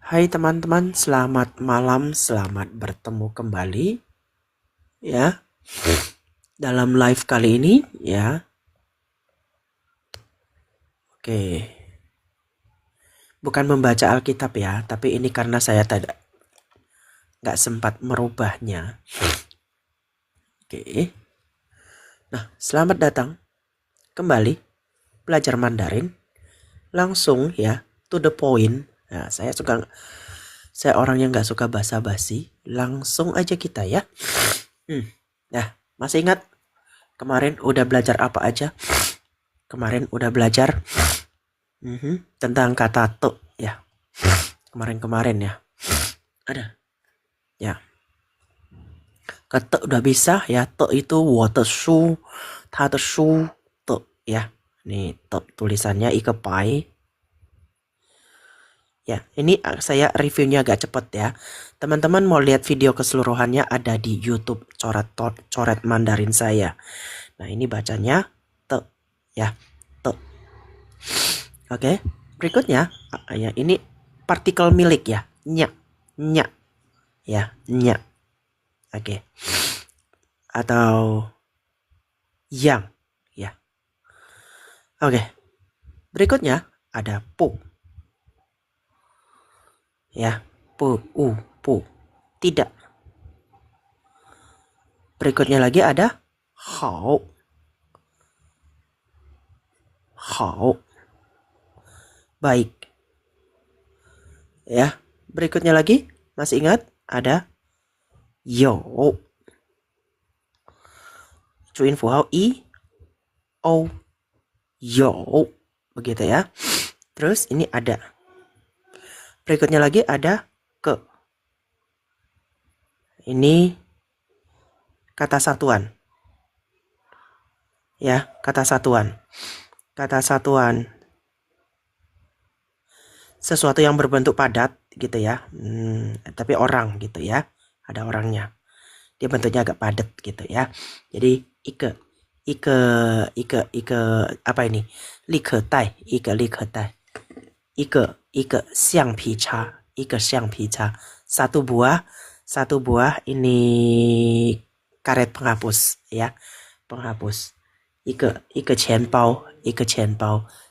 Hai teman-teman, selamat malam, selamat bertemu kembali ya dalam live kali ini ya. Oke, bukan membaca Alkitab ya, tapi ini karena saya nggak sempat merubahnya. Oke, nah selamat datang kembali belajar Mandarin langsung ya, to the point. Nah, saya orang yang nggak suka basa-basi, langsung aja kita ya. Nah, masih ingat kemarin udah belajar apa aja? Kemarin udah belajar tentang kata te ya. Kemarin ya. Ada. Ya. Kata udah bisa ya. Te itu 我的书,他的书 te ya. Nih te tulisannya ike pai. Ya, ini saya reviewnya agak cepet ya. Teman-teman mau lihat video keseluruhannya ada di YouTube coret Mandarin saya. Nah, ini bacanya te ya. Te. Oke. Berikutnya ya ini partikel milik ya. Nya. Nya. Ya, nya. Oke. Atau yang ya. Oke. Berikutnya ada pu. Ya, pu. Tidak. Berikutnya lagi ada hao. Hao. Baik. Ya. Berikutnya lagi masih ingat ada yo. Cuin fuhao i o yo. Begitu ya. Terus ini ada. Berikutnya lagi ada ke. Ini kata satuan. Ya, kata satuan. Kata satuan. Sesuatu yang berbentuk padat gitu ya. Tapi orang gitu ya. Ada orangnya. Dia bentuknya agak padat gitu ya. Jadi ike apa ini? Like tai, like tai. Ike xiang pi cha, xiang pi cha. Satu buah ini karet penghapus ya. Penghapus. Ike qianbao,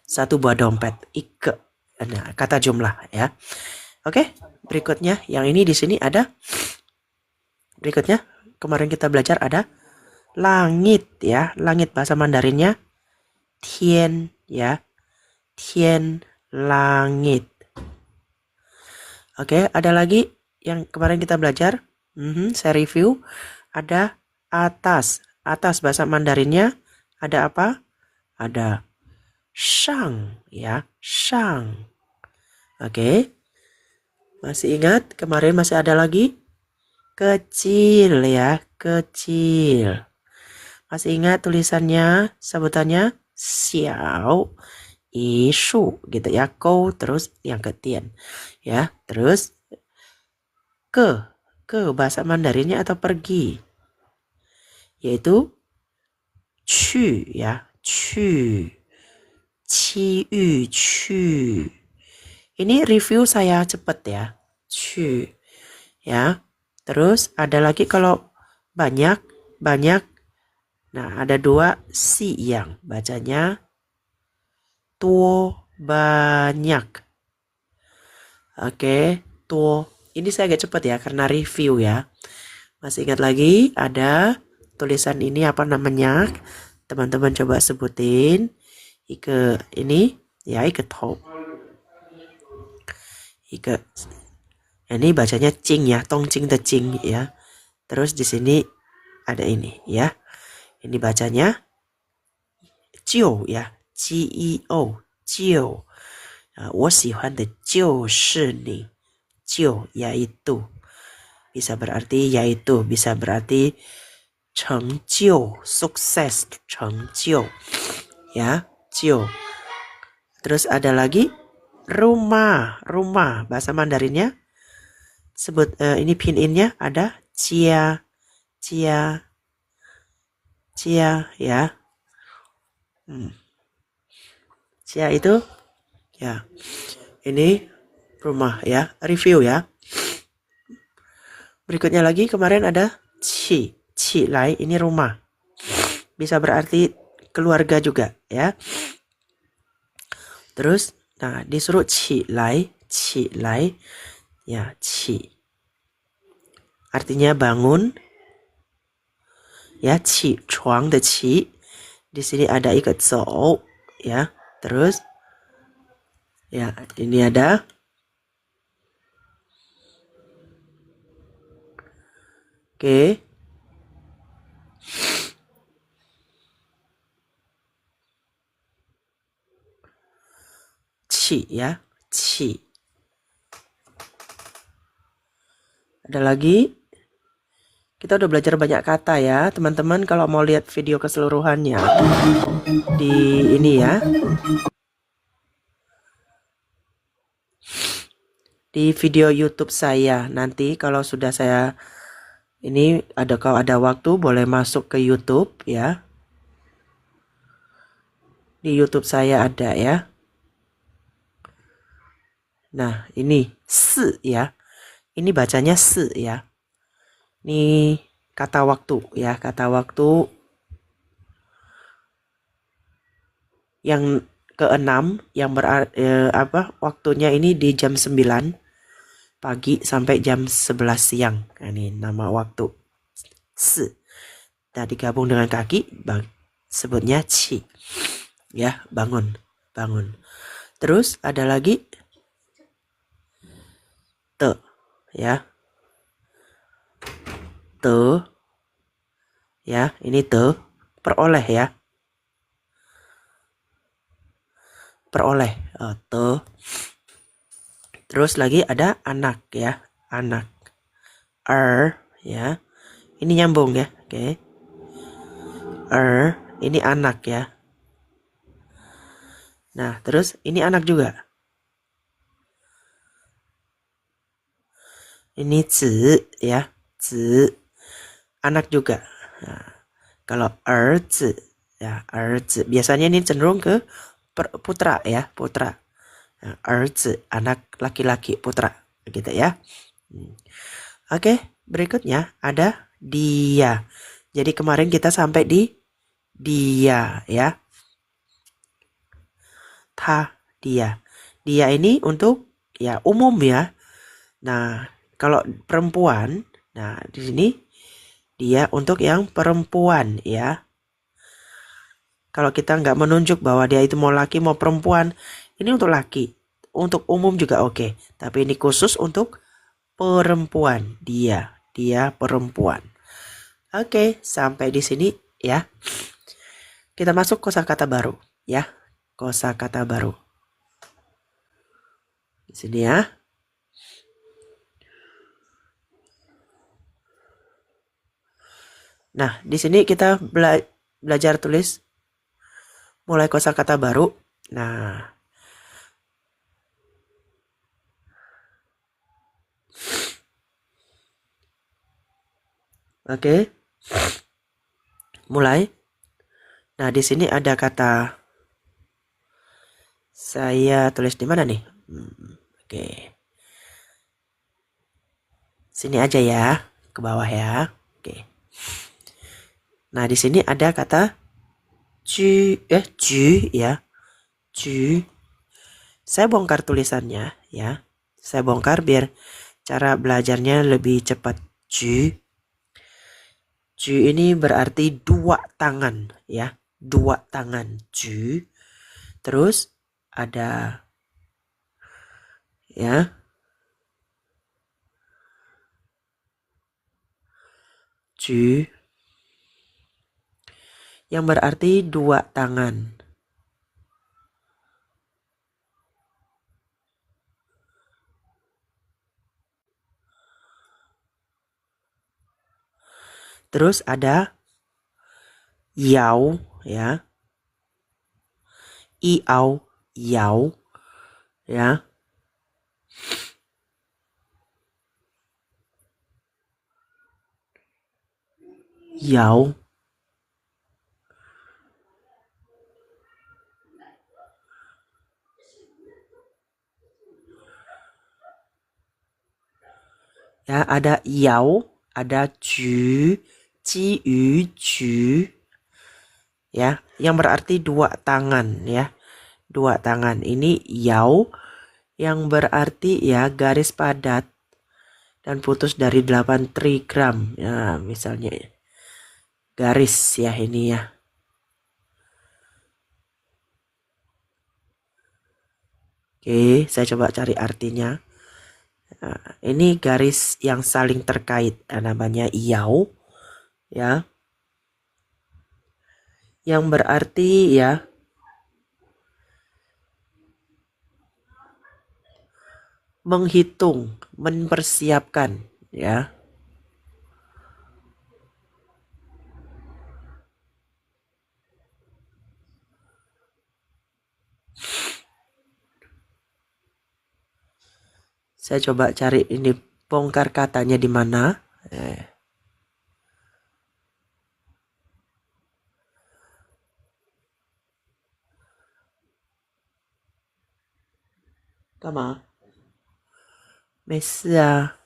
satu buah dompet. Ike. Nah, kata jumlah ya. Oke, berikutnya yang ini di sini ada. Berikutnya kemarin kita belajar ada langit ya. Langit bahasa Mandarinnya tian ya. Tian langit. Oke, ada lagi yang kemarin kita belajar. Saya review. Ada atas. Atas bahasa Mandarinnya ada apa? Ada shang ya. Shang. Oke. Masih ingat kemarin masih ada lagi? Kecil ya. Kecil. Masih ingat tulisannya, sebutannya xiao isu gitu ya. Kou terus yang ketian. Ya, terus ke bahasa Mandarinnya atau pergi. Yaitu cu ya. Cu. Qi yu cu. Ini review saya cepet ya. Cu. Ya. Terus ada lagi kalau banyak. Nah, ada dua si yang bacanya tuo banyak. Oke, tuo. Ini saya agak cepat ya karena review ya. Masih ingat lagi ada tulisan ini apa namanya? Teman-teman coba sebutin. Ini ya ike to. Ike ini bacanya cing ya, tong cing de cing ya. Terus di sini ada ini ya. Ini bacanya jiu ya, G E O, jiu. 我喜欢的就是你，就 yaitu bisa berarti yaitu, bisa berarti 成就 sukses 成就 ya 就 terus ada lagi rumah bahasa Mandarinnya sebut ini pinyin-nya ada cia ya. Cia itu ya ini Rumah ya, review ya. Berikutnya lagi kemarin ada ci lai, ini rumah. Bisa berarti keluarga juga ya. Terus nah disuruh ci lai ya, ci artinya bangun ya, ci chuang de ci. Di sini ada ikat zou ya. Terus ya ini ada oke. Ci ya, ci. Ada lagi. Kita udah belajar banyak kata ya, teman-teman. Kalau mau lihat video keseluruhannya di ini ya, di video YouTube saya. Nanti kalau sudah saya ini kalau ada waktu boleh masuk ke YouTube ya. Di YouTube saya ada ya. Nah, ini si ya. Ini bacanya si ya. Ini kata waktu ya, kata waktu yang keenam yang waktunya ini di jam 9 pagi sampai jam 11 siang. Nah, ini nama waktu si. Nah, digabung dengan kaki sebutnya ci. Ya, bangun, bangun. Terus ada lagi te ya. Te ya, ini te peroleh ya. Peroleh te. Terus lagi ada anak ya, anak. Ya. Ini nyambung ya. Oke. Ini anak ya. Nah, terus ini anak juga. Ini zi ya, zi. Anak juga. Nah, kalau zi ya, zi. Biasanya ini cenderung ke putra ya, putra. Nah, zi, anak laki-laki, putra. Gitu ya. Oke, berikutnya ada dia. Jadi kemarin kita sampai di dia ya. Dia. Dia ini untuk ya umum ya. Nah, kalau perempuan, nah di sini dia untuk yang perempuan ya. Kalau kita nggak menunjuk bahwa dia itu mau laki mau perempuan, ini untuk laki. Untuk umum juga oke. Tapi ini khusus untuk perempuan. Dia perempuan. Oke, sampai di sini ya. Kita masuk kosakata baru ya. Kosakata baru. Di sini ya. Nah, di sini kita belajar tulis mulai kosakata baru. Nah, oke. Mulai. Nah, di sini ada kata saya tulis di mana nih? Oke. Sini aja ya, ke bawah ya. Oke. Nah, di sini ada kata ju ya. Ju. Saya bongkar tulisannya ya. Saya bongkar biar cara belajarnya lebih cepat. Ju. Ju ini berarti dua tangan ya. Dua tangan. Ju. Terus ada ya. Ju. Yang berarti dua tangan. Terus ada yao ya. Iau, yao ya. Yao. Ya, ada yao, ada ju, ji yu, ju. Ya, yang berarti dua tangan ya. Dua tangan. Ini yao yang berarti ya garis padat dan putus dari 8 trigram. Ya, misalnya garis ya ini ya. Oke, saya coba cari artinya. Nah, ini garis yang saling terkait, namanya yao ya. Yang berarti ya menghitung, mempersiapkan ya. Saya coba cari ini bongkar katanya di mana. Eh,干嘛？没事啊。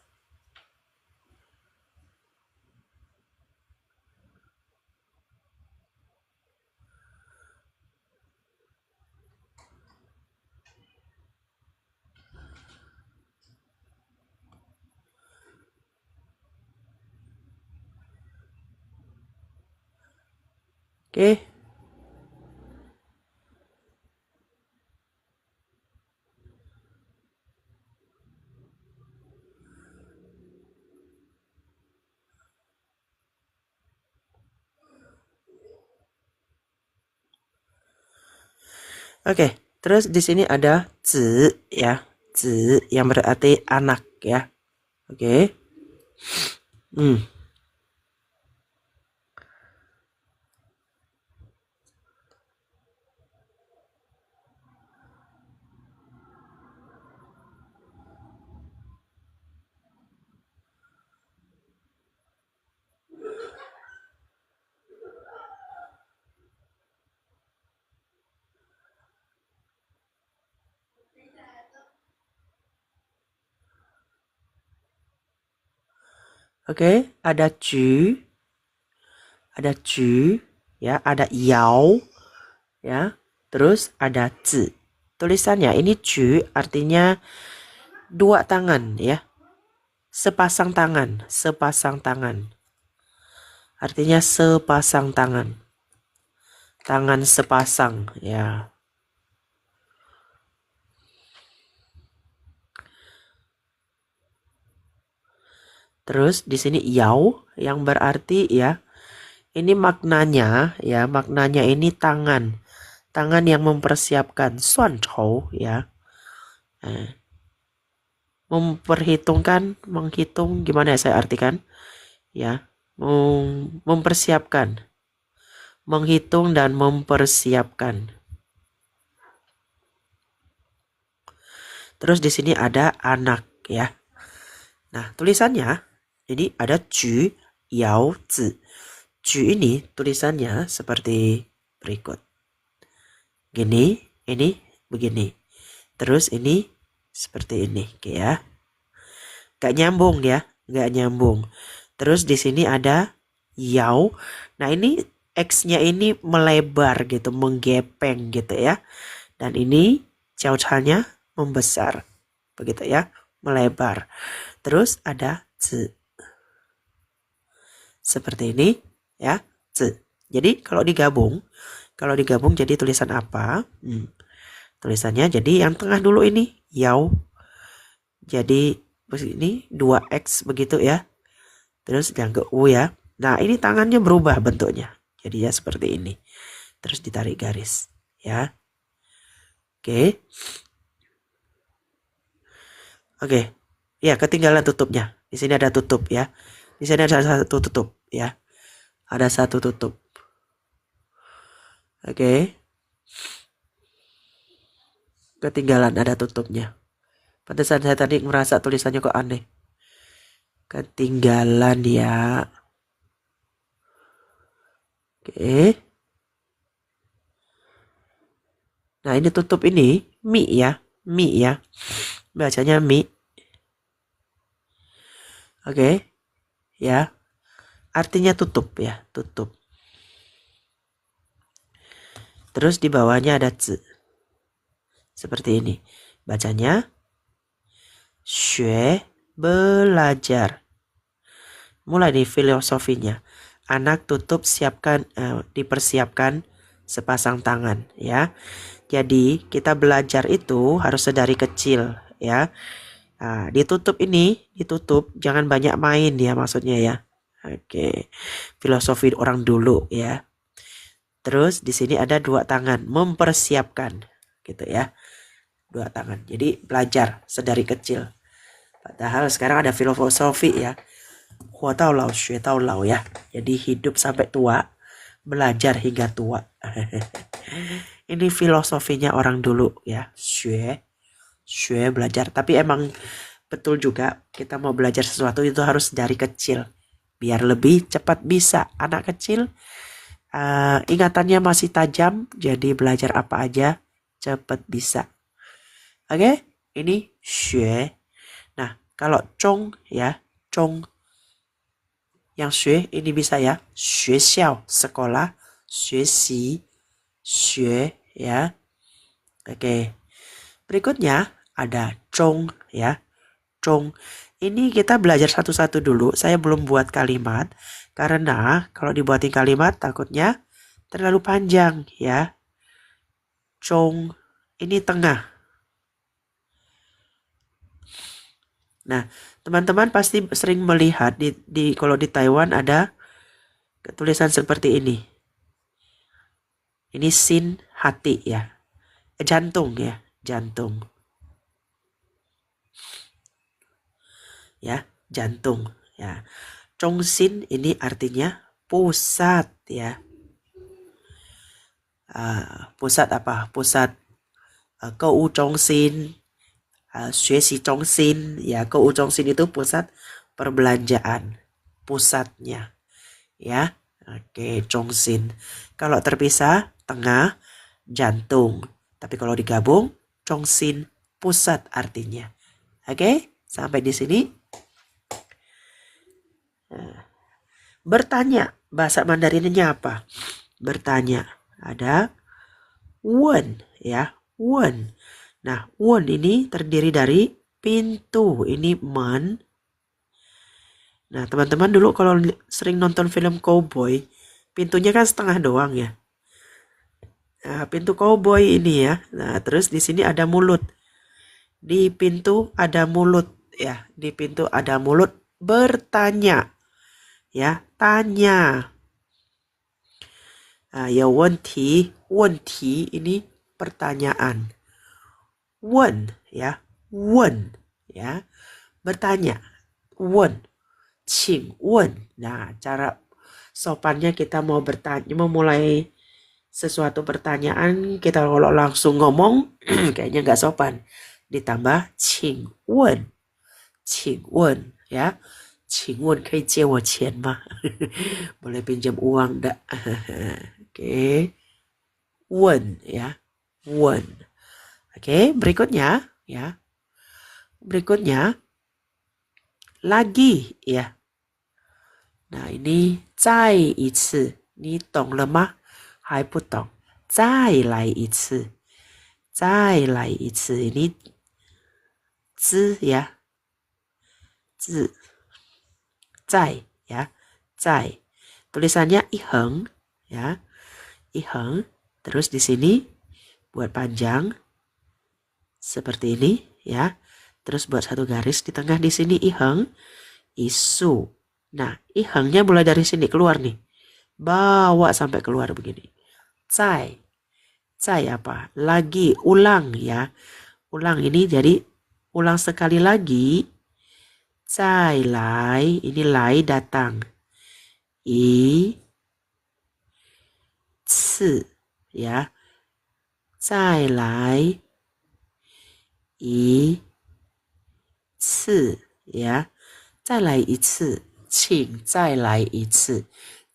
Oke. Oke, terus di sini ada zi ya. Zi yang berarti anak ya. Oke. Hmm. Oke, ada ju, ya, ada yao, ya, terus ada zi. Tulisannya ini ju artinya dua tangan, ya, sepasang tangan, sepasang tangan. Artinya sepasang tangan, tangan sepasang, ya. Terus di sini yao yang berarti ya, ini maknanya ya, maknanya ini tangan. Tangan yang mempersiapkan suan chou ya. Memperhitungkan, menghitung gimana ya saya artikan? Ya, mempersiapkan, menghitung dan mempersiapkan. Terus di sini ada anak ya. Nah, tulisannya ini ada ju, yao, zi. Ju ini tulisannya seperti berikut. Gini, ini begini. Terus ini seperti ini, oke ya. Gak nyambung ya, gak nyambung. Terus di sini ada yao. Nah, ini X-nya ini melebar gitu, menggepeng gitu ya. Dan ini jauhannya membesar. Begitu ya, melebar. Terus ada zi. Seperti ini ya, zi. Jadi kalau digabung jadi tulisan apa? Tulisannya jadi yang tengah dulu ini yao. Jadi ini 2x begitu ya. Terus yang ke u ya. Nah, ini tangannya berubah bentuknya. Jadi ya seperti ini. Terus ditarik garis ya. Oke. Oke. Ya, ketinggalan tutupnya. Di sini ada tutup ya. Di sini ada satu tutup ya. Ada satu tutup. Oke. Ketinggalan ada tutupnya. Pantesan saya tadi merasa tulisannya kok aneh. Ketinggalan ya. Oke. Nah, ini tutup ini mi ya. Mi ya. Bacanya mi. Oke, ya. Artinya tutup ya, tutup. Terus di bawahnya ada zi. Seperti ini. Bacanya xue, belajar. Mulai nih filosofinya. Anak tutup dipersiapkan sepasang tangan ya. Jadi kita belajar itu harus sedari kecil ya. Nah, ditutup jangan banyak main ya maksudnya ya. Oke. Filosofi orang dulu ya. Terus di sini ada dua tangan mempersiapkan gitu ya. Dua tangan. Jadi belajar sedari kecil. Padahal sekarang ada filosofi ya. 活到老学到老 ya. Jadi hidup sampai tua, belajar hingga tua. Ini filosofinya orang dulu ya. Xue belajar. Tapi emang betul juga kita mau belajar sesuatu itu harus dari kecil. Biar lebih cepat bisa. Anak kecil ingatannya masih tajam. Jadi belajar apa aja cepat bisa. Oke, ini xue. Nah, kalau zhong ya, zhong. Yang xue ini bisa ya. 学校 sekolah, 学习 xue ya. Oke. Berikutnya ada zhong ya. Zhong. Ini kita belajar satu-satu dulu. Saya belum buat kalimat karena kalau dibuatin kalimat takutnya terlalu panjang ya. Zhong ini tengah. Nah, teman-teman pasti sering melihat kalau di Taiwan ada tulisan seperti ini. Ini sin hati ya. Jantung ya, jantung. Ya, jantung ya. Zhongxin ini artinya pusat ya. Pusat apa? Pusat Kou Zhongxin, 学习中心ya. Kou Zhongxin itu pusat perbelanjaan, pusatnya ya. Oke, Zhongxin. Kalau terpisah tengah, jantung. Tapi kalau digabung Zhongxin, pusat artinya. Oke, sampai di sini. Bertanya, bahasa Mandarinnya apa? Bertanya. Ada wen ya, wen. Nah, wen ini terdiri dari pintu. Ini men. Nah, teman-teman dulu kalau sering nonton film cowboy, pintunya kan setengah doang ya. Nah, pintu cowboy ini ya. Nah, terus di sini ada mulut. Di pintu ada mulut ya. Di pintu ada mulut bertanya. Ya, tanya. Ya, wenti ini pertanyaan. Wen ya, wen ya, bertanya. Wen, qing wen. Nah, cara sopannya kita mau bertanya, memulai sesuatu pertanyaan, kita kalau langsung ngomong kayaknya nggak sopan. Ditambah qing wen ya. 请问可以借我钱吗？ Boleh pinjam uang enggak? Oke. Wen ya. Wen. Oke, berikutnya ya. Berikutnya lagi ya. Nah, ini 再一次，你懂了吗？还不懂，再来一次，再来一次。ini 字 ya， 字，在 ya， 在。Tulisannya iheng ya, iheng. Terus di sini buat panjang seperti ini ya. Terus buat satu garis di tengah di sini iheng, isu. Nah, ihengnya mulai dari sini keluar nih. Bawa sampai keluar begini. Zai. Zai apa? Lagi, ulang ya. Ulang ini jadi ulang sekali lagi. Zai lai, ini lai datang. I ci ya. Zai lai i ci ya. 再来一次，请再来一次，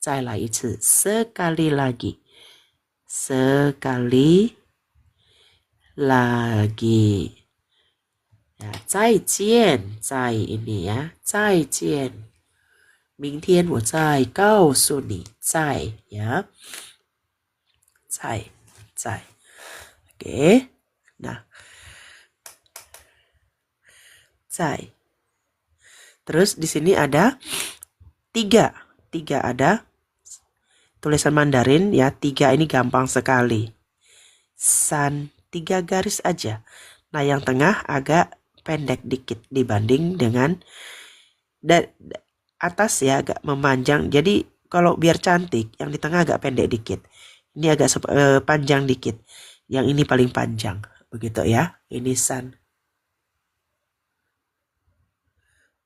再来一次，sekali lagi, sekali lagi Ya, 再见, 再 ini ya, 再见. 明天我再告诉你, 再 ya. 再. Oke. Nah, 再. Terus di sini ada 3. 3 ada tulisan Mandarin ya. 3 ini gampang sekali. San, 3 garis aja. Nah, yang tengah agak pendek dikit dibanding dengan atas ya, agak memanjang. Jadi kalau biar cantik, yang di tengah agak pendek dikit. Ini agak panjang dikit. Yang ini paling panjang. Begitu ya. Ini san.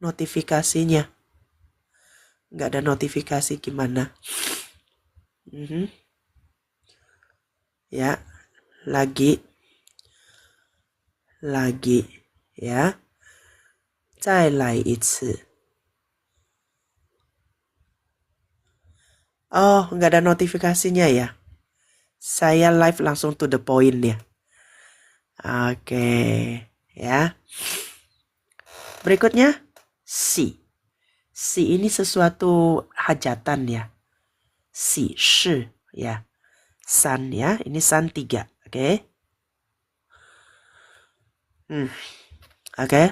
Notifikasinya. Nggak ada notifikasi gimana. Ya. Lagi. Ya. 再来一次. Oh, nggak ada notifikasinya ya. Saya live langsung to the point ya. Oke, ya. Berikutnya, si. Si ini sesuatu hajatan ya. Si, shi, ya. San ya, ini san 3, oke. Oke.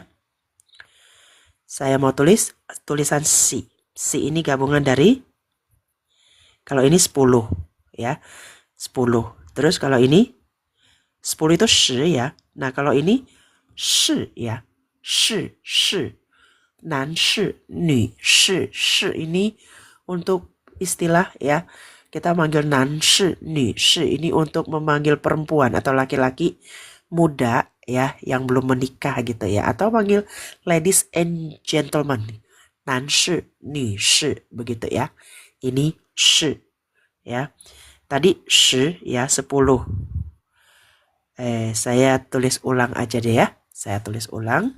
Saya mau tulis tulisan si. Si ini gabungan dari, kalau ini 10 ya. 10. Terus kalau ini 10 itu shi ya. Nah, kalau ini shi ya. Shi. Nan shi, nu shi. Shi ini untuk istilah ya. Kita manggil nan shi, nu shi ini untuk memanggil perempuan atau laki-laki muda ya yang belum menikah gitu ya, atau panggil ladies and gentlemen. Nan shi, nu shi begitu ya. Ini shi ya. Tadi shi ya 10. Saya tulis ulang aja deh ya. Saya tulis ulang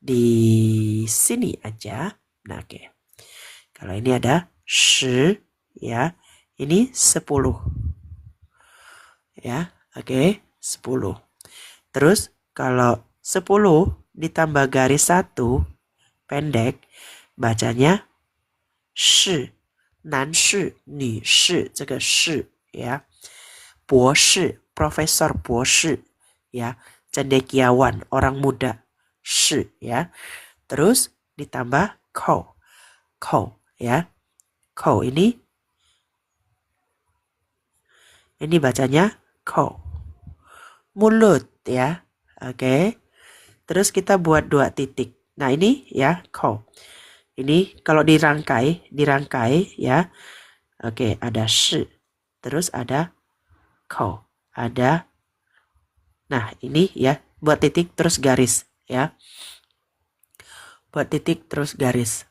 di sini aja. Nah, oke. Kalau ini ada shi ya. Ini 10. Ya, oke, 10. Terus kalau 10 ditambah garis 1 pendek, bacanya shi. Nan shi, nu shi, 这个shi ya. 博士, profesor 博士 ya. Cendekiawan, orang muda, shi ya. Terus ditambah kou ya. Kou ini bacanya kou. Mulut ya. Oke. Terus kita buat 2 titik. Nah, ini ya kou. Ini kalau dirangkai ya. Oke, ada shi. Terus ada kou. Ada. Nah, ini ya, buat titik terus garis ya. Buat titik terus garis.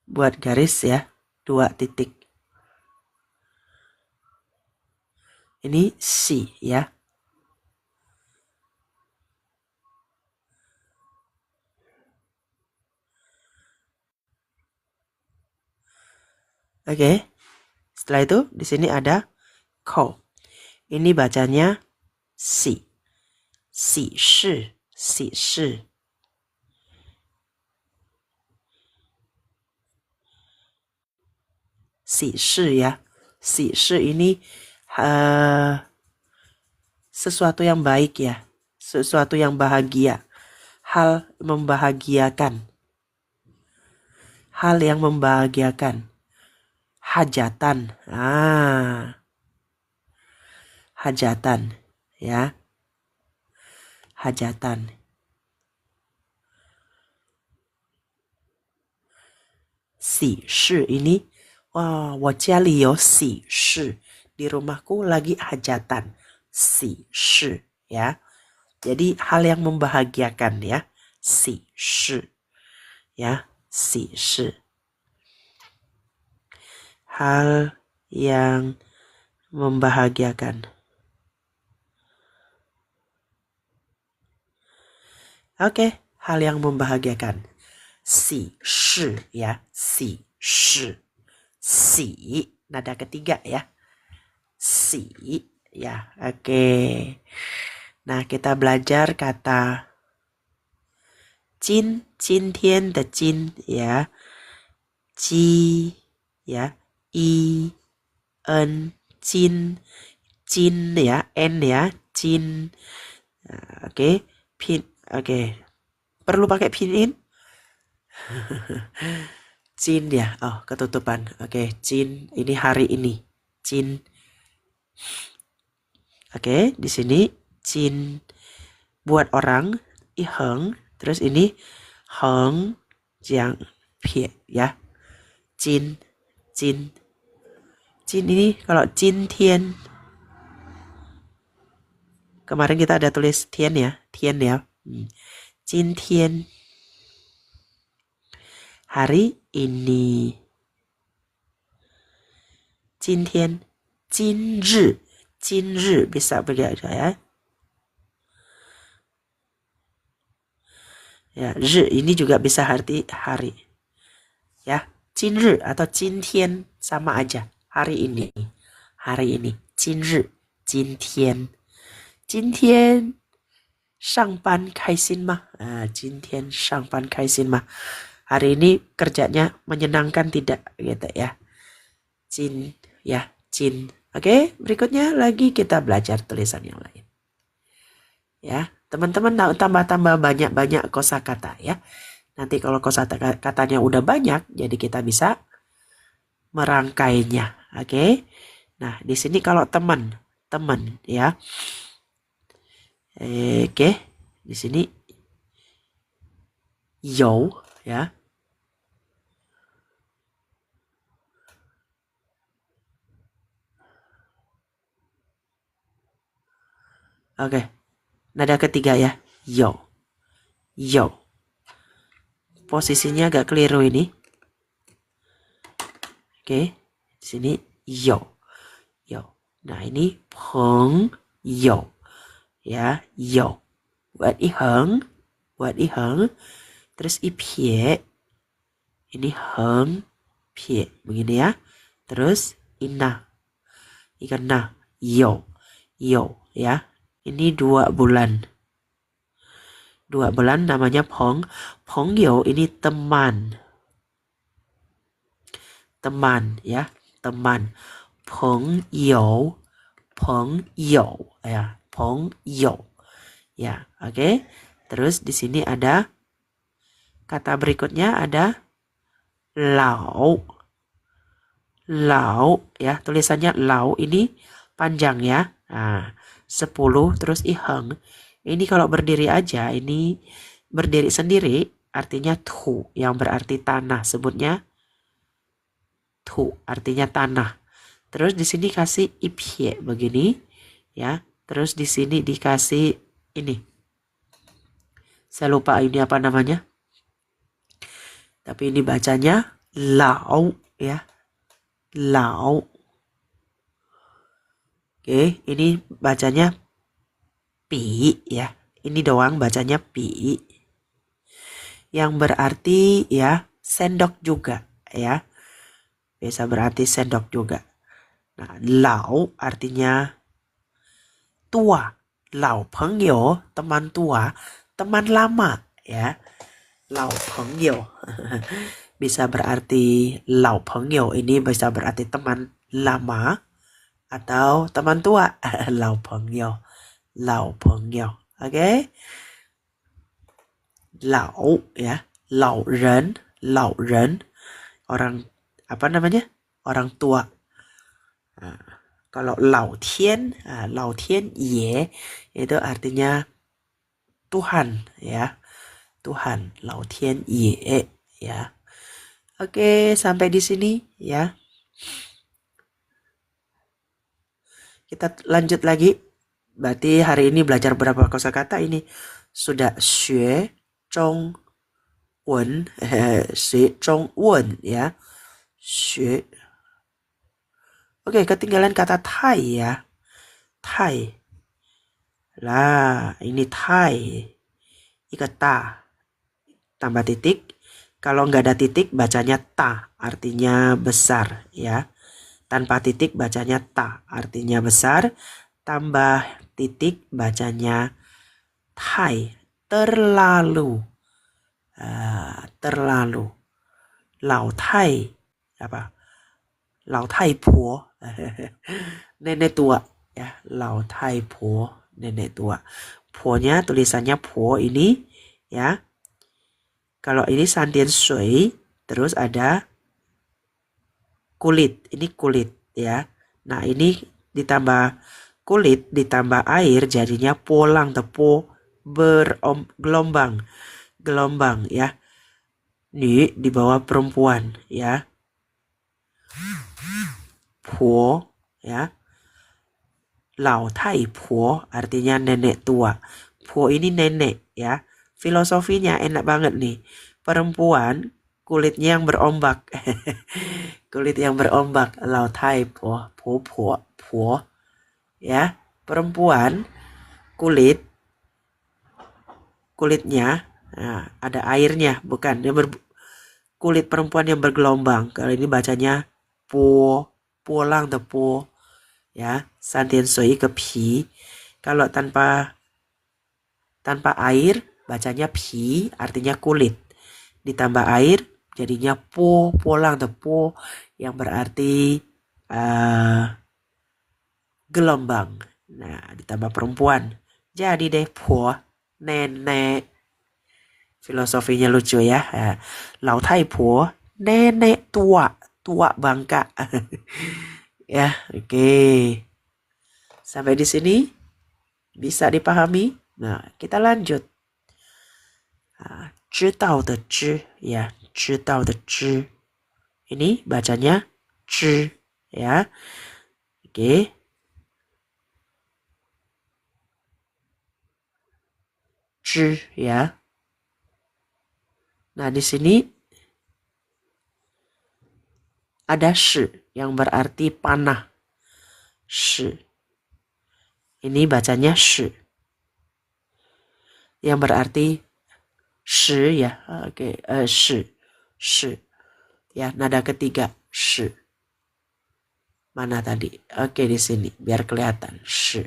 Buat garis ya, 2 titik. Ini si ya. Oke. Setelah itu di sini ada kou. Ini bacanya si. Si shi. Si shi. Si shi ya. Si shi ini sesuatu yang baik ya. Sesuatu yang bahagia. Hal membahagiakan. Hal yang membahagiakan. Hajatan. Hajatan ya. Hajatan. Si shi ini, wah, 我家里有喜事. Di rumahku lagi hajatan. Si shi ya. Jadi hal yang membahagiakan ya. Si shi ya. Si shi. Hal yang membahagiakan. Oke, hal yang membahagiakan. Si shi ya. Si shi. Si, nada ketiga ya. Si, ya, oke. Nah, kita belajar kata jin, jin tian de jin ya. Ji, ya. I, en, jin, jin ya, n ya, jin. Nah, oke, pin, oke. Perlu pakai pin? Jin ya. Oh, ketutupan. Oke, jin ini hari ini. Jin. Oke, di sini jin buat orang, i heng, terus ini heng jiang pie ya. Jin, jin. Jin ini kalau jin tian. Kemarin kita ada tulis tian ya, tian ya. Jin tian. Hari ini. Jin tian. Jin ri. Jin ri bisa belajar ya. Ya, ri ini juga bisa arti hari. Ya, jin ri atau jin tian sama aja. Hari ini. Hari ini. Jin ri, jin tian. Jin tian 上班开心吗? Jin tian 上班开心吗? Hari ini kerjanya menyenangkan tidak gitu ya. Jin ya, jin. Oke, berikutnya lagi kita belajar tulisan yang lain. Ya, teman-teman tambah-tambah banyak-banyak kosakata ya. Nanti kalau kosakatanya udah banyak, jadi kita bisa merangkainya. Oke. Nah, di sini kalau teman ya. Oke, di sini you ya. Oke. Nada ketiga ya. You. You. Posisinya agak keliru ini. Oke. Di sini you. You. Nah, ini peng you. Ya, you. Buat i heng. Terus i pie. Ini heng pie. Begini ya. Terus ina. Ikan na. You. You ya. Ini 2 bulan. 2 bulan namanya Pengyo ini teman. Teman ya, teman. Pengyo ya, Pengyo. Ya, oke. Terus di sini ada kata berikutnya ada lao. Lao ya, tulisannya lao ini panjang ya. Nah, 10 terus iheng. Ini kalau berdiri aja, ini berdiri sendiri artinya tu yang berarti tanah, sebutnya tu artinya tanah. Terus di sini kasih ipie begini ya. Terus di sini dikasih ini. Saya lupa ini apa namanya. Tapi ini bacanya lao ya. Lao. Oke, ini bacanya pi ya. Ini doang bacanya pi. Yang berarti ya sendok juga ya. Bisa berarti sendok juga. Nah, lao artinya tua. Lao pengyo, teman tua, teman lama ya. Lao pengyo. Bisa berarti lao pengyo ini bisa berarti teman lama atau teman tua. Lao pengyo. Lao pengyo. Oke? Lao ya. Lao ren. Orang apa namanya? Orang tua. Nah, kalau Lao Tian Ye itu artinya Tuhan ya. Tuhan, Lao Tian Ye ya. Oke, sampai di sini ya. Kita lanjut lagi. Berarti hari ini belajar berapa kosakata ini? Sudah xue zhong wen, xue zhong wen ya. Xue. Oke, ketinggalan kata Thai ya. Thai. Lah, ini Thai. Ikat ta. Tambah titik. Kalau nggak ada titik bacanya ta, artinya besar ya. Tanpa titik bacanya ta, artinya besar. Tambah titik bacanya tai, terlalu. Terlalu. Lao tai apa? Lao tai po. Nenek tua ya, lao tai po, nenek tua. Po-nya tulisannya po ini ya. Kalau ini sandian sui, terus ada kulit. Ini kulit ya. Nah, ini ditambah kulit ditambah air jadinya polang tepo bergelombang. Gelombang ya. Ini di bawah perempuan ya. Po ya. Lao tai po artinya nenek tua. Po ini nenek ya. Filosofinya enak banget nih. Perempuan kulitnya yang berombak. Kulit yang berombak. Lao tai po, po po po. Ya, perempuan kulitnya ada airnya, bukan dia kulit perempuan yang bergelombang. Kalau ini bacanya po, polang tepo ya, santian sui ke pi. Kalau tanpa air bacanya pi, artinya kulit. Ditambah air jadinya po, polang tepo yang berarti gelombang. Nah, ditambah perempuan. Jadi deh po, nenek. Filosofinya lucu ya. Lao tai po, nenek tua, tua bangka. Ya, oke. Sampai di sini bisa dipahami? Nah, kita lanjut. 知道的知 ya, 知道的知. Ini bacanya 知 ya. Oke. Zhi ya. Nah, di sini ada shi yang berarti panah. Shi. Ini bacanya shi. Yang berarti shi ya. Oke, shi. Shi. Ya, nada ketiga shi. Mana tadi? Oke, di sini biar kelihatan shi.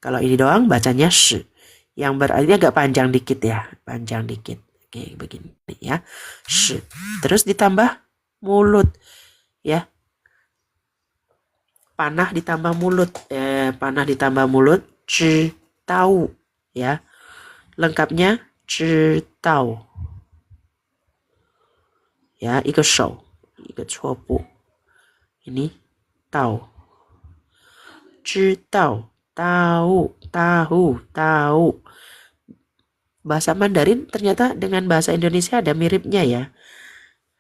Kalau ini doang bacanya shi. Yang berarti agak panjang dikit ya, panjang dikit. Oke, begini ya. Shi. Terus ditambah mulut ya. Panah ditambah mulut. Panah ditambah mulut. Zhi tau ya. Lengkapnya zhi tau. Ya, 一个手，一个错步。Ini tau. 知道 tahu, tahu, tahu. Bahasa Mandarin ternyata dengan bahasa Indonesia ada miripnya ya.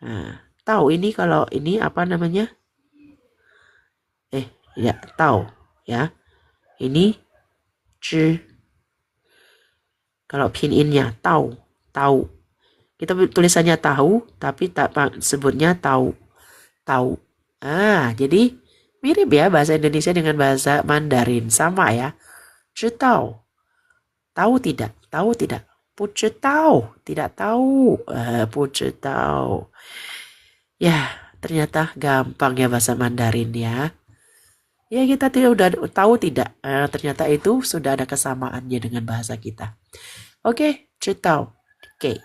Nah, tahu ini kalau ini apa namanya? Ya, tahu ya. Ini zhi. Kalau pinginnya tahu, tahu. Kita tulisannya tahu tapi tak sebutnya tahu. Tahu. Jadi mirip ya bahasa Indonesia dengan bahasa Mandarin, sama ya. 知道 tahu tidak, tahu tidak. 不知道 tidak tahu. 不知道 ya, ternyata gampang ya bahasa Mandarin ya. Ya, kita udah tahu tidak, ternyata itu sudah ada kesamaannya dengan bahasa kita. Oke, 知道 oke.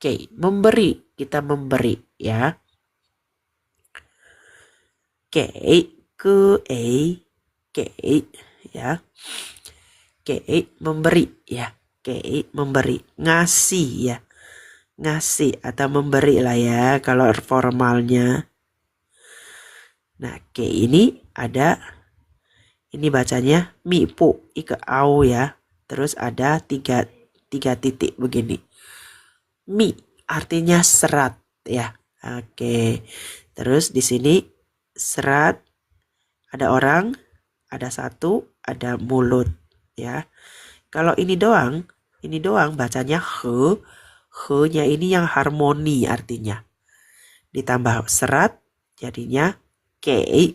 Oke, memberi, kita memberi ya. Oke, ke ya. Oke, memberi ya. Oke, memberi, ngasih ya. Ngasih atau memberi lah ya kalau formalnya. Nah, oke, ini ada, ini bacanya mi pu ike au ya. Terus ada tiga titik begini. Mi artinya serat ya. Oke. Terus di sini serat, ada orang, ada satu, ada mulut ya. Kalau ini doang bacanya he. He-nya ini yang harmoni artinya. Ditambah serat jadinya ke.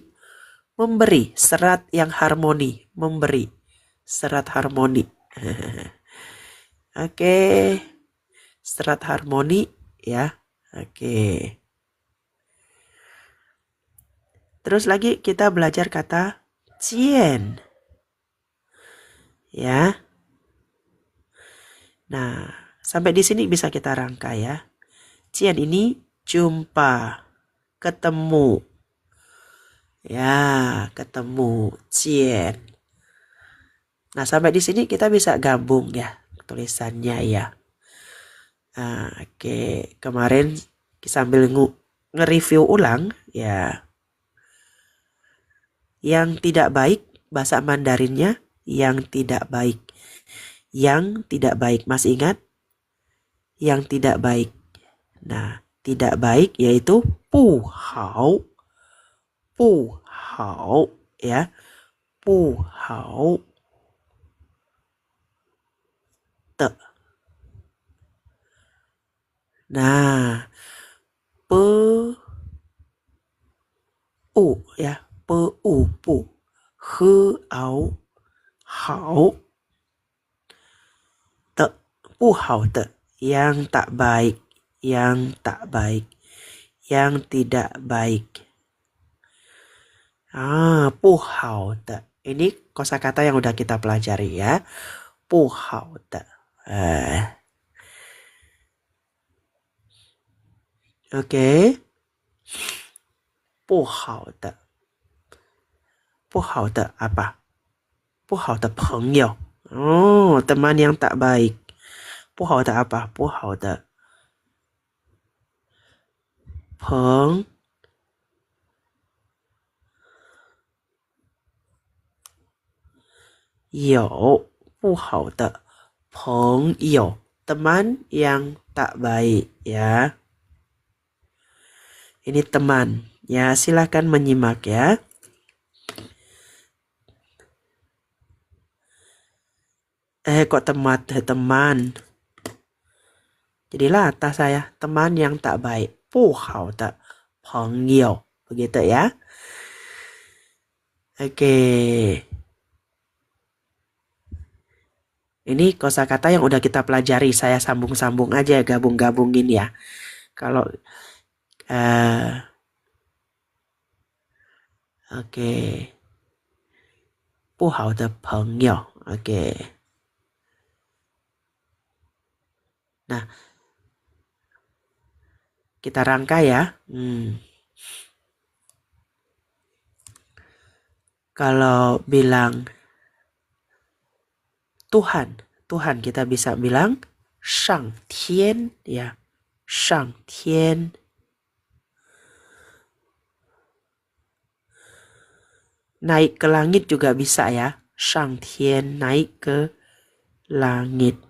Memberi, serat yang harmoni, memberi. Serat harmoni. Oke. Serat harmoni ya. Oke. Terus lagi kita belajar kata cian. Ya. Nah, sampai di sini bisa kita rangkai ya. Cian ini jumpa, ketemu. Ya, ketemu, cian. Nah, sampai di sini kita bisa gabung ya tulisannya ya. Nah, oke, kemarin sambil nge-review ulang ya. Yang tidak baik bahasa Mandarinnya yang tidak baik. Yang tidak baik. Masih ingat? Yang tidak baik. Nah, tidak baik yaitu pu hao. Pu hao ya. Pu hao. Te. Nah, pe u ya. Pe u pu. He ao. Hao. Te. Pu hao te. Yang tak baik. Yang tak baik. Yang tidak baik. Pu hao te. Ini kosakata yang udah kita pelajari ya. Pu hao te. Oke. Pu hao te. Pu hao te apa? Pu hao te pengyou. Oh, teman yang tak baik. Pu hao te apa? Pu hao te peng you. Pu hao te pengyou. Teman yang tak baik ya. Ini teman. Ya, silakan menyimak ya. Kok teman? Jadilah atas saya, teman yang tak baik. 不好的朋友. Begitu ya. Oke. Ini kosakata yang udah kita pelajari. Saya sambung-sambung aja, gabung-gabungin ya. Kalau oke. 不好的朋友. Oke. Nah, kita rangkai ya. Kalau bilang Tuhan kita bisa bilang Shang Tian ya. Shang Tian. Naik ke langit juga bisa ya. Shang Tian, naik ke langit.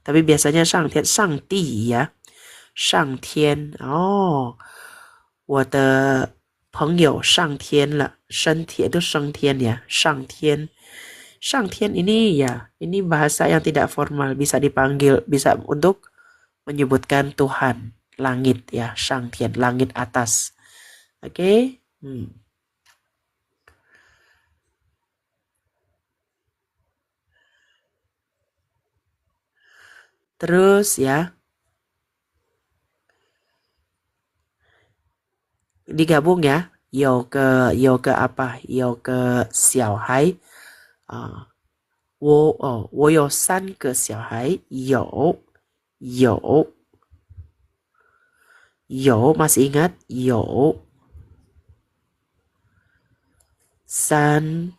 Tapi biasanya Shang Tian, Shang Di ya. Shang Tian. Oh, 我的朋友上天了。升天itu 升天ya. Shang Tian. Shang Tian ini ya, ini bahasa yang tidak formal, bisa dipanggil, bisa untuk menyebutkan Tuhan, langit ya, Shang Tian, langit atas. Oke? Terus ya, digabung ya. 有个 apa? 有个小孩我有3个小孩。有 masih ingat? 有 san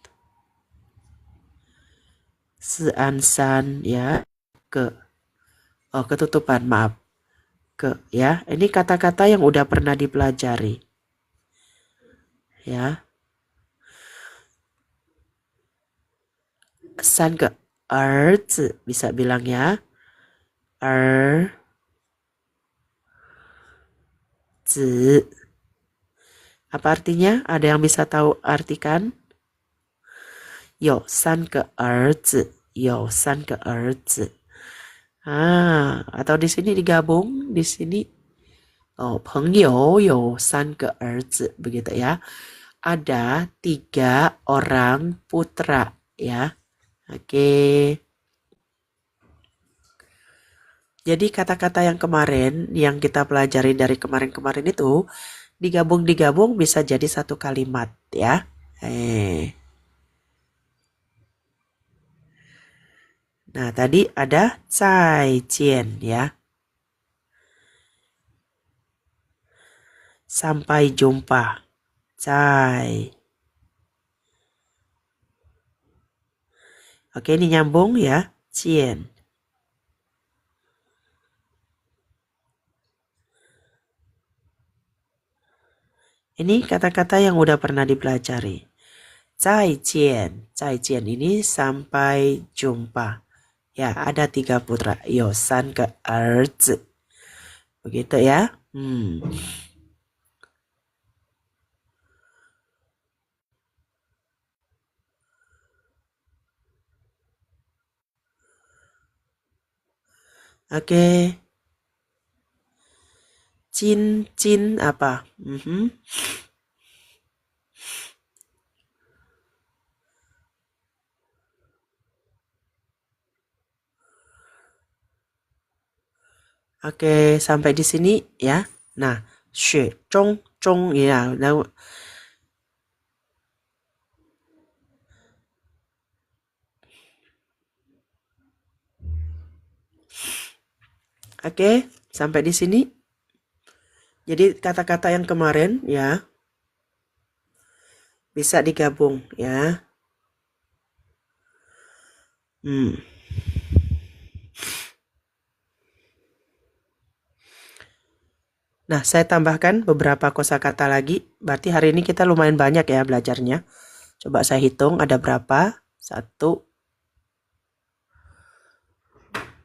ya. Ketutupan, maaf. Ya, ini kata-kata yang udah pernah dipelajari. Ya. San ke erzi bisa bilang ya. Zi. Apa artinya? Ada yang bisa tahu artikan? Yo san ke erzi. Yo san ke erzi. Atau di sini digabung, di sini pengyou yo san ke erzi, begitu ya. Ada 3 orang putra ya. Oke. Jadi kata-kata yang kemarin, yang kita pelajari dari kemarin-kemarin itu, digabung-digabung bisa jadi satu kalimat ya. Nah, tadi ada 再见 ya. Sampai jumpa. 再. Oke, ini nyambung ya. 见. Ini kata-kata yang udah pernah dipelajari. 再见. 再见 ini sampai jumpa. Ya, ada 3 putra. 有3个儿子. Begitu ya. Oke. Jin apa? Oke, sampai di sini ya. Nah, xue zhong ya. Oke, sampai di sini. Jadi kata-kata yang kemarin ya bisa digabung ya. Nah, saya tambahkan beberapa kosakata lagi. Berarti hari ini kita lumayan banyak ya belajarnya. Coba saya hitung ada berapa? 1,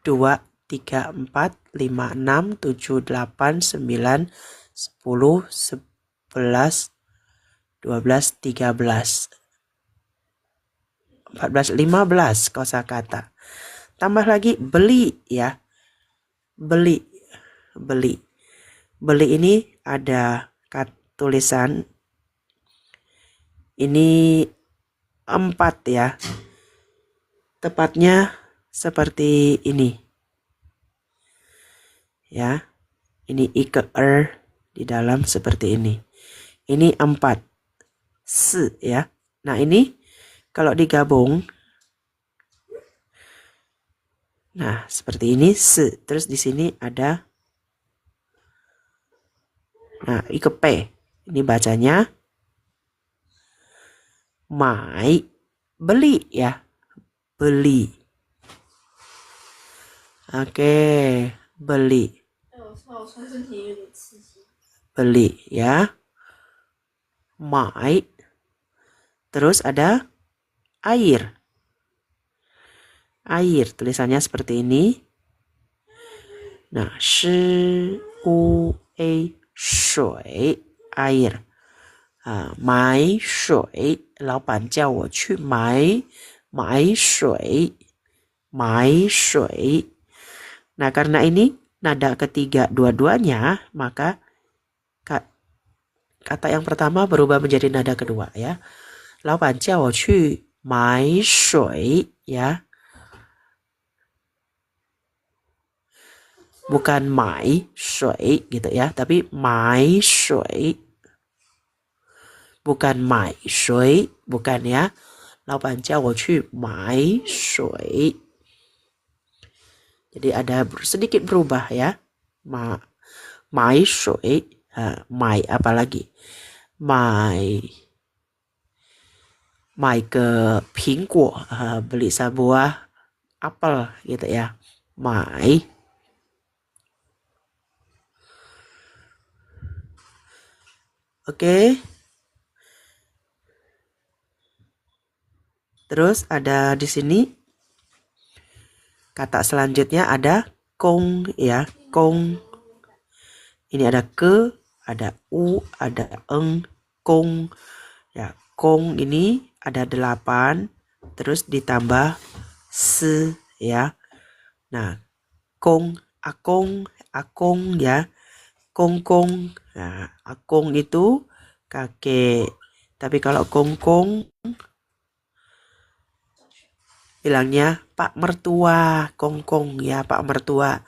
2, 3, 4, 5, 6, 7, 8, 9, 10, 11, 12, 13, 14, 15 kosakata. Tambah lagi beli ya. Beli. Beli ini ada tulisan ini 4 ya. Tepatnya seperti ini. Ya. Ini di dalam seperti ini. Ini 4. 4 ya. Nah, ini kalau digabung nah, seperti ini 4. Terus di sini ada nah, P. Ini bacanya mai, beli ya. Beli. Oke, beli. Beli ya. Mai. Terus ada air. Air, tulisannya seperti ini. Nah, shi u a shui, air. 买水，老板叫我去买水。Nah, karena ini nada ketiga dua-duanya, maka kata yang pertama berubah menjadi nada kedua ya. 老板叫我去买水 ya. Bukan 买水 gitu ya, tapi 买水. Bukan 买水, bukan ya. 老板叫我去买水. Jadi ada sedikit berubah ya. 买水, 买apa lagi? 买个苹果, beli sebuah apel gitu ya. 买. Oke. Terus ada di sini kata selanjutnya ada kong ya, kong. Ini ada ke, ada u, ada eng, kong. Ya, kong ini ada 8, terus ditambah se ya. Nah, kong, akong ya. Kong. Nah, akong itu kakek. Tapi kalau kong bilangnya Pak Mertua, kongkong ya, Pak Mertua.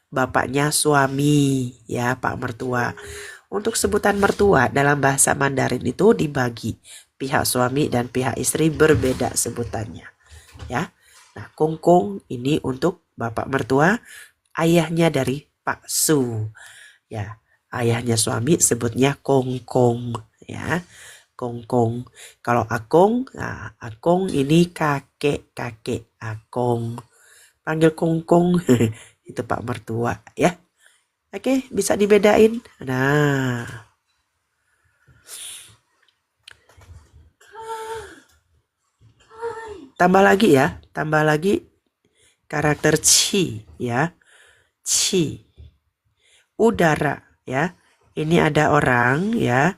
bapaknya suami, ya, Pak mertua. Untuk sebutan mertua dalam bahasa Mandarin itu dibagi. Pihak suami dan pihak istri berbeda sebutannya, ya. Nah, kongkong ini untuk bapak mertua, ayahnya dari Pak Su. Ya, ayahnya suami sebutnya kongkong, ya. Kongkong. Kalau akong, nah, akong ini kakek-kakek akong. Panggil kongkong itu Pak mertua, ya. Oke, bisa dibedain. Nah, tambah lagi ya, tambah lagi karakter chi, ya. Chi, udara, ya. Ini ada orang, ya.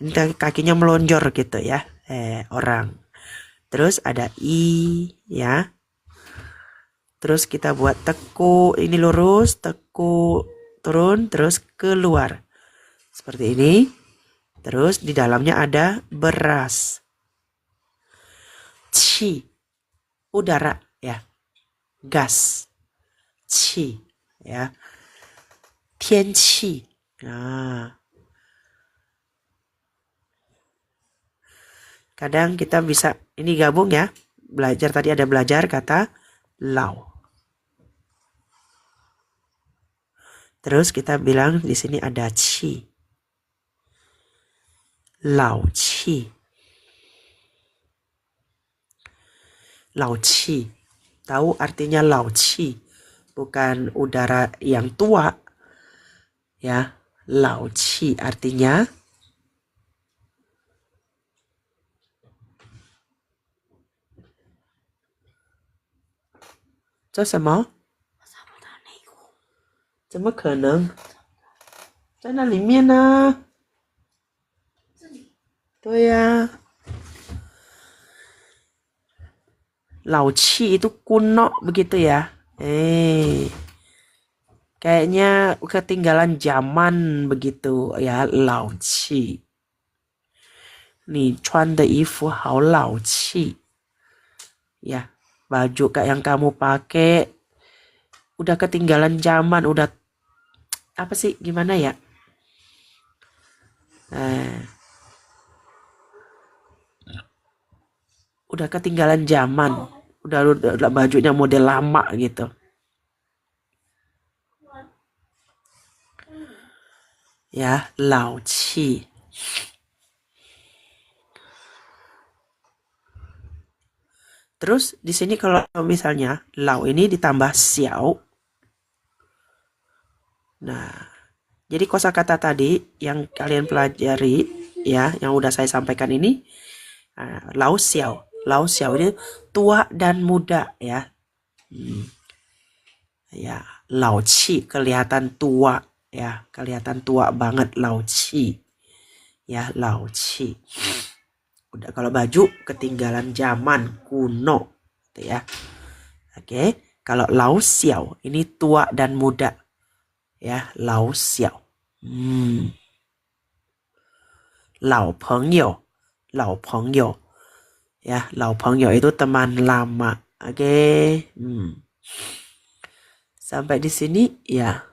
Ini kakinya melonjor gitu ya. Orang. Terus ada i, ya. Terus kita buat teku, ini lurus, teku turun, terus keluar. Seperti ini. Terus di dalamnya ada beras. Chi, udara, ya. Gas. Chi, ya. Tianqi. Nah, kadang kita bisa ini gabung ya. Belajar tadi ada belajar kata lao. Terus kita bilang di sini ada qi. Lao qi. Lao qi. Tahu artinya lao qi? Bukan udara yang tua. Ya, lao qi artinya这什么？怎么可能？在那里面呢？对呀，老气 itu kuno begitu ya. Kayaknya ketinggalan zaman begitu ya, 老气. Nih, 穿的衣服好老气. Ya, baju kayak yang kamu pakai udah ketinggalan zaman, udah apa sih, gimana ya? Udah ketinggalan zaman. Udah bajunya model lama gitu. Ya, 老气. Terus di sini kalau misalnya lao ini ditambah xiao. Nah, jadi kosakata tadi yang kalian pelajari ya, yang udah saya sampaikan ini, lao xiao. Lao xiao ini tua dan muda ya. Ya, lao qi kelihatan tua ya, kelihatan tua banget lao qi. Ya, lao qi. Udah kalau baju ketinggalan zaman, kuno gitu ya. Oke, kalau lao xiao ini tua dan muda. Ya, lao xiao. Lao pengyou. Lao pengyou. Ya, lao pengyou itu teman lama. Oke. Sampai di sini ya.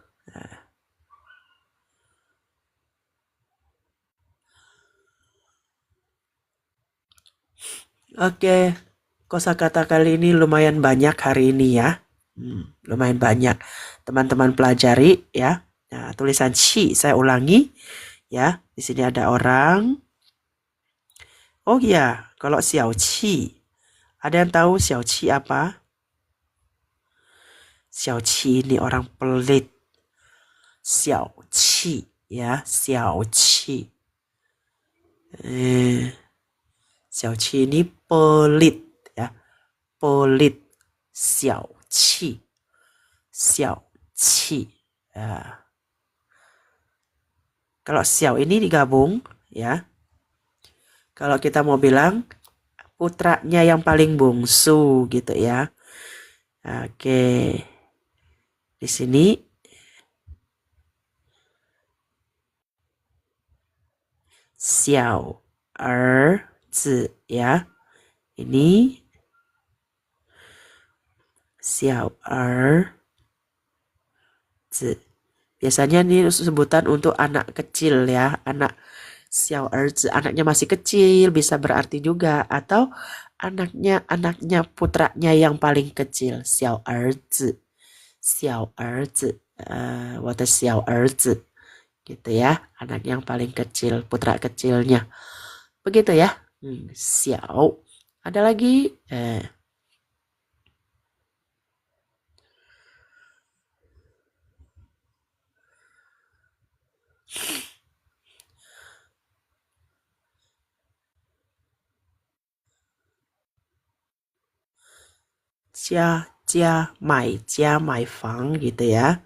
Oke, kosakata kali ini lumayan banyak hari ini ya. Lumayan banyak. Teman-teman pelajari ya. Nah, tulisan chi saya ulangi ya. Di sini ada orang. Oh ya, kalau xiao qi. Ada yang tahu xiao qi apa? Xiao qi ini orang pelit. Xiao qi ya, xiao qi. Xiao qi ini pelit ya. Pelit. Xiao qi. Xiao qi. Ya. Kalau xiao ini digabung ya. Kalau kita mau bilang putranya yang paling bungsu gitu ya. Oke. Di sini xiao er zi ya. Ini xiao er Biasanya ini sebutan untuk anak kecil ya, anak xiao erzi, anaknya masih kecil bisa berarti juga, atau anaknya putranya yang paling kecil, xiao erzi, xiao erzi, water xiao erzi, gitu ya, anak yang paling kecil, putra kecilnya, begitu ya, xiao. Ada lagi, jia mai fang gitu ya.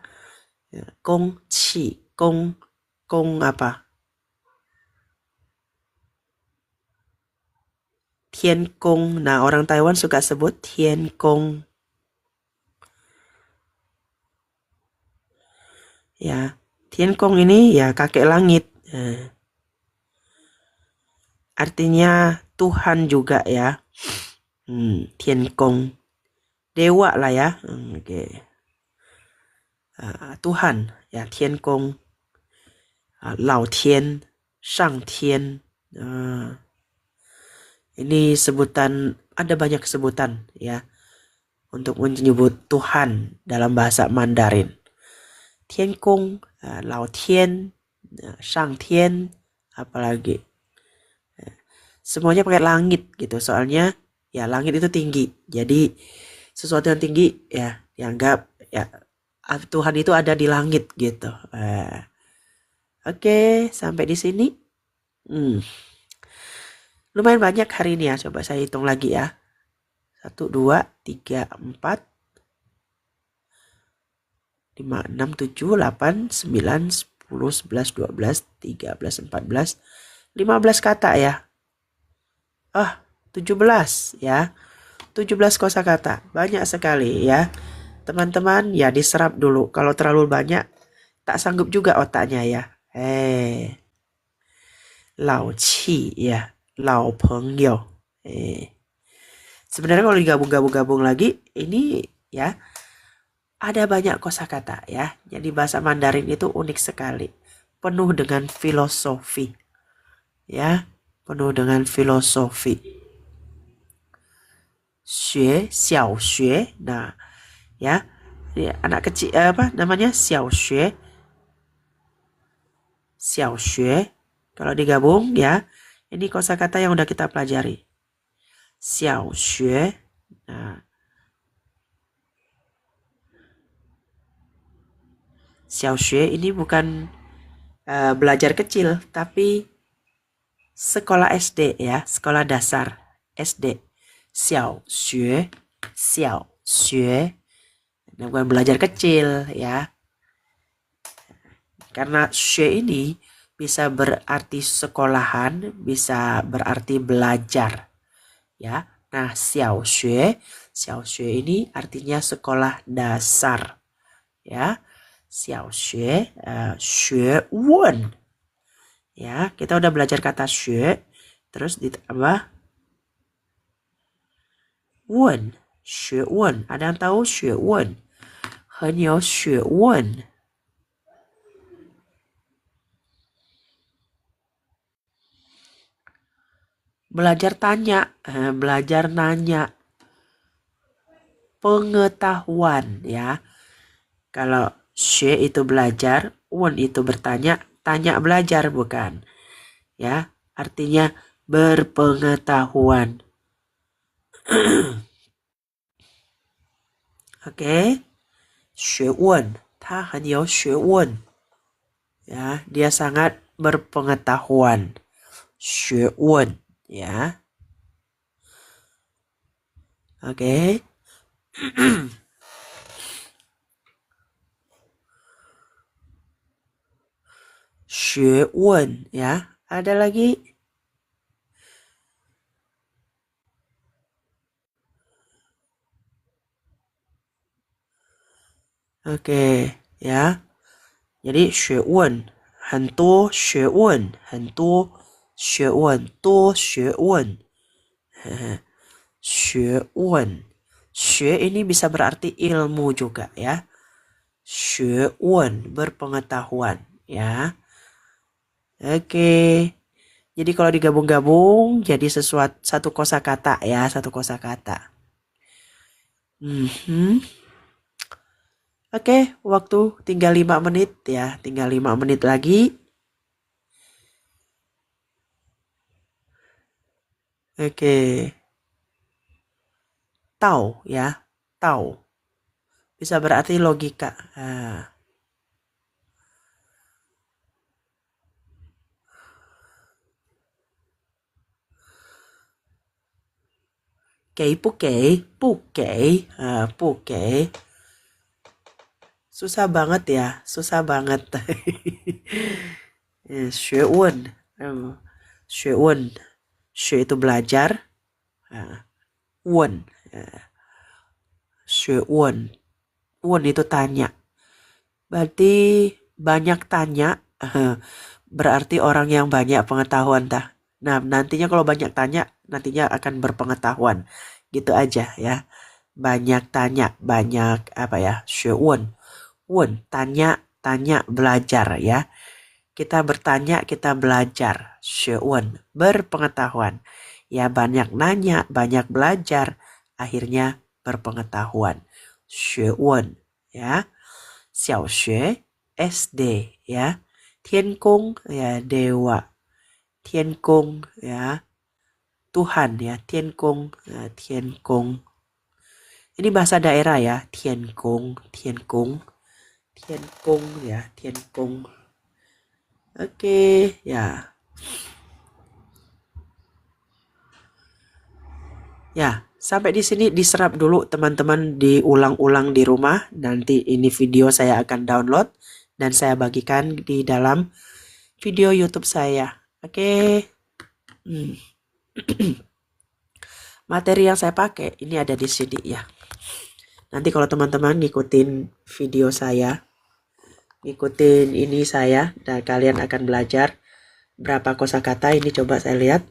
Gong qi, gong apa? Tian gong. Nah, orang Taiwan suka sebut tian gong. Ya, tian gong ini ya kakek langit. Artinya Tuhan juga ya. Tian gong. Dewa lah ya. Oke. Tuhan ya, tian gong. Lao tian, shang tian. Ini sebutan, ada banyak sebutan ya untuk menyebut Tuhan dalam bahasa Mandarin. Tian Gong, Lao Tian, Shang Tian, apalagi. Semuanya pakai langit gitu, soalnya ya langit itu tinggi. Jadi sesuatu yang tinggi ya dianggap ya Tuhan itu ada di langit gitu. Oke, sampai di sini. Lumayan banyak hari ini ya. Coba saya hitung lagi ya. 1, 2, 3, 4, 5, 6, 7, 8, 9, 10, 11, 12, 13, 14, 15 kata ya. 17 ya. 17 kosakata. Banyak sekali ya. Teman-teman ya diserap dulu. Kalau terlalu banyak tak sanggup juga otaknya ya. Lao qi ya. Lao pengyou. Sebenarnya kalau digabung-gabung lagi ini ya ada banyak kosakata ya. Jadi bahasa Mandarin itu unik sekali. Penuh dengan filosofi. Ya, penuh dengan filosofi. Xue, xiao xue. Nah, ya. Ini anak kecil apa namanya? Xiao xue. Xiao xue. Kalau digabung ya, ini kosakata yang udah kita pelajari. Xiao xue. Nah, xiao xue ini bukan belajar kecil, tapi sekolah SD ya, sekolah dasar SD. Xiao xue, xiao xue. Nah, bukan belajar kecil ya. Karena xue ini bisa berarti sekolahan, bisa berarti belajar. Ya. Nah, xiao xue ini artinya sekolah dasar. Ya. Xiao xue, xue wen. Ya, kita udah belajar kata xue, terus ditambah wen, xue wen. Ada yang tahu xue wen? 很有学问. Belajar tanya, belajar nanya. Pengetahuan ya. Kalau xue itu belajar, wen itu bertanya, tanya belajar bukan. Ya, artinya berpengetahuan. Oke. 学问，他很有学问. Ya, dia sangat berpengetahuan. 学问 ya. Oke. 学问 ya. Ada lagi? Oke, ya. Jadi 学问很多学问很多学问多学问学问 学 ini bisa berarti ilmu juga ya. 学问, berpengetahuan, ya. Oke. Jadi kalau digabung-gabung jadi satu kosakata ya, satu kosakata. Oke, waktu tinggal 5 menit ya, tinggal 5 menit lagi. Oke. Tahu ya, tahu. Bisa berarti logika. Kei pukei, pukei. Susah banget ya, susah banget. Xuewen, xuewen, xue itu belajar, wen, xuewen, wen itu tanya. Berarti banyak tanya, berarti orang yang banyak pengetahuan tah. Nah, nantinya kalau banyak tanya, nantinya akan berpengetahuan. Gitu aja ya. Banyak tanya, banyak apa ya? Xuewen, wen, tanya, tanya, belajar ya. Kita bertanya, kita belajar. Xuewen, berpengetahuan. Ya, banyak nanya, banyak belajar, akhirnya berpengetahuan. Xuewen ya. 小学 SD ya. Tiankong ya dewa. Tiankong ya Tuhan ya. Tiankong ya, Tiankong. Ini bahasa daerah ya. Tiankong, Tiankong, Tiankong ya, Tiankong. Oke ya. Ya, sampai di sini diserap dulu teman-teman, diulang-ulang di rumah. Nanti ini video saya akan download dan saya bagikan di dalam video YouTube saya. Oke. Materi yang saya pakai ini ada di sini ya. Nanti kalau teman-teman ngikutin video saya, ngikutin ini saya, dan kalian akan belajar berapa kosakata ini, coba saya lihat.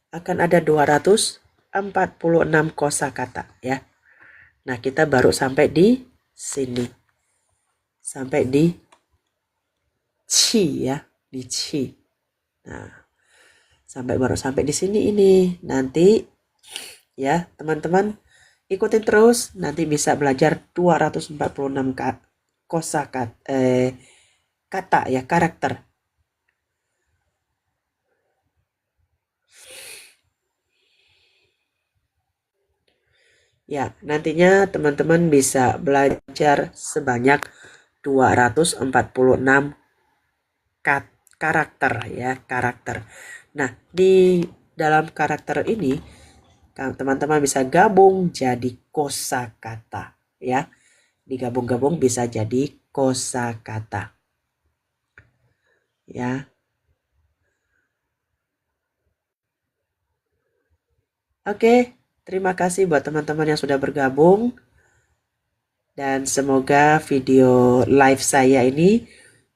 Akan ada 246 kosakata ya. Nah, kita baru sampai di sini. Sampai di chi ya, di chi. Nah, baru sampai di sini ini. Nanti ya, teman-teman ikutin terus, nanti bisa belajar 246 kosakata kata ya, karakter. Ya, nantinya teman-teman bisa belajar sebanyak 246 karakter ya, karakter. Nah, di dalam karakter ini teman-teman bisa gabung jadi kosakata ya. Digabung-gabung bisa jadi kosakata. Ya. Oke, terima kasih buat teman-teman yang sudah bergabung. Dan semoga video live saya ini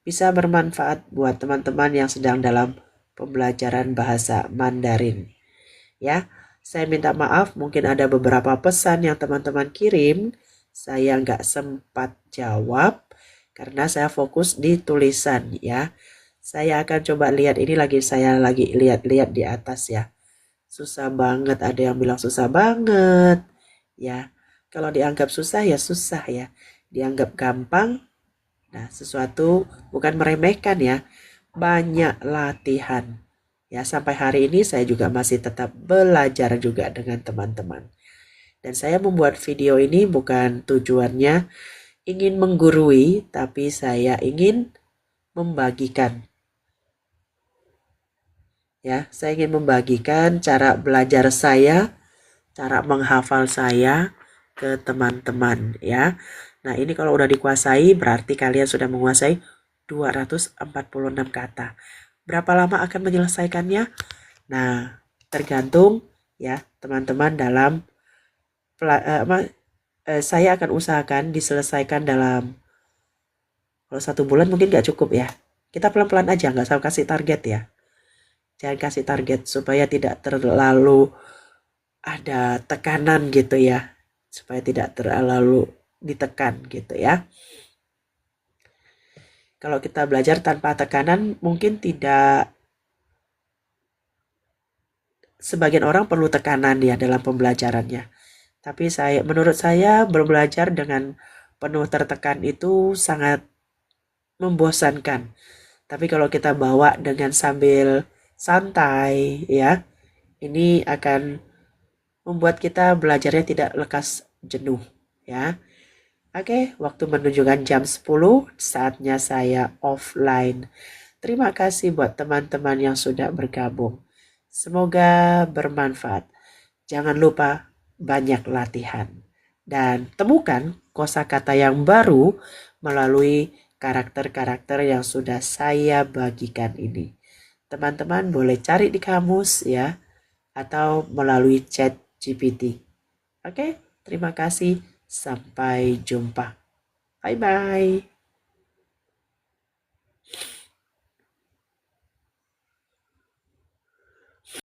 bisa bermanfaat buat teman-teman yang sedang dalam pembelajaran bahasa Mandarin. Ya, saya minta maaf, mungkin ada beberapa pesan yang teman-teman kirim saya nggak sempat jawab karena saya fokus di tulisan ya. Saya akan coba lihat, ini saya lagi lihat-lihat di atas ya. Susah banget, ada yang bilang susah banget ya. Kalau dianggap susah ya susah ya. Dianggap gampang, nah sesuatu bukan meremehkan ya. Banyak latihan. Ya, sampai hari ini saya juga masih tetap belajar juga dengan teman-teman. Dan saya membuat video ini bukan tujuannya ingin menggurui, tapi saya ingin membagikan. Ya, saya ingin membagikan cara belajar saya, cara menghafal saya ke teman-teman ya. Nah, ini kalau udah dikuasai berarti kalian sudah menguasai 246 kata. Berapa lama akan menyelesaikannya? Nah, tergantung ya teman-teman dalam saya akan usahakan diselesaikan dalam, kalau 1 bulan mungkin gak cukup ya. Kita pelan-pelan aja, gak usah kasih target ya. Jangan kasih target supaya tidak terlalu ada tekanan gitu ya. Supaya tidak terlalu ditekan gitu ya. Kalau kita belajar tanpa tekanan mungkin tidak, sebagian orang perlu tekanan ya dalam pembelajarannya. Tapi menurut saya belajar dengan penuh tertekan itu sangat membosankan. Tapi kalau kita bawa dengan sambil santai ya, ini akan membuat kita belajarnya tidak lekas jenuh ya. Oke, waktu menunjukkan jam 10, saatnya saya offline. Terima kasih buat teman-teman yang sudah bergabung. Semoga bermanfaat. Jangan lupa banyak latihan. Dan temukan kosakata yang baru melalui karakter-karakter yang sudah saya bagikan ini. Teman-teman boleh cari di kamus ya, atau melalui chat GPT. Oke, terima kasih. Sampai jumpa. Bye-bye.